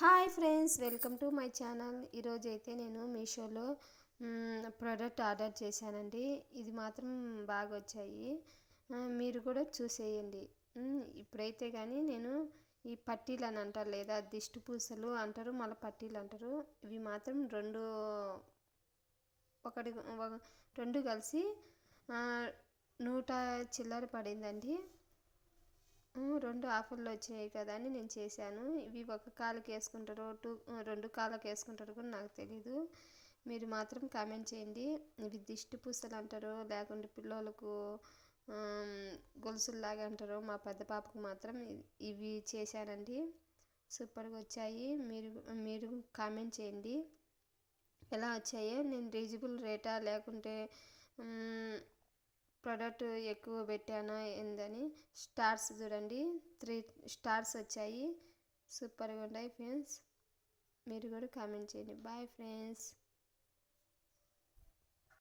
Hi friends, welcome to my channel. ఈరోజు అయితే నేను మీషోలో ప్రోడక్ట్ ఆర్డర్ చేశానండి. ఇది మాత్రం బాగా వచ్చాయి. మీరు కూడా చూసేయండి. ఇప్పుడైతే కానీ నేను ఈ పట్టీలు అని అంటారు, లేదా దిష్టి పూసలు అంటారు, మళ్ళీ పట్టీలు అంటారు. ఇవి మాత్రం ఒకటి రెండు కలిసి 100 చిల్లర పడిందండి. రెండు ఆఫర్లు వచ్చినాయి కదా అని నేను చేశాను. ఇవి ఒక కాలుకి వేసుకుంటారో రెండు కాళ్ళకి వేసుకుంటారో కూడా నాకు తెలీదు. మీరు మాత్రం కామెంట్ చేయండి. ఇవి దిష్టి పూసలు అంటారో లేకుంటే పిల్లలకు గొలుసుల్లాగా అంటారో. మా పెద్ద పాపకు మాత్రం ఇవి చేశానండి. సూపర్గా వచ్చాయి. మీరు కామెంట్ చేయండి ఎలా వచ్చాయో. నేను రీజనబుల్ రేటా లేకుంటే ప్రోడక్ట్ ఎక్కువ పెట్టానా ఏందని. స్టార్స్ చూడండి, 3 స్టార్స్ వచ్చాయి. సూపర్గా ఉన్నాయి ఫ్రెండ్స్. మీరు కూడా కామెంట్ చేయండి. Bye friends.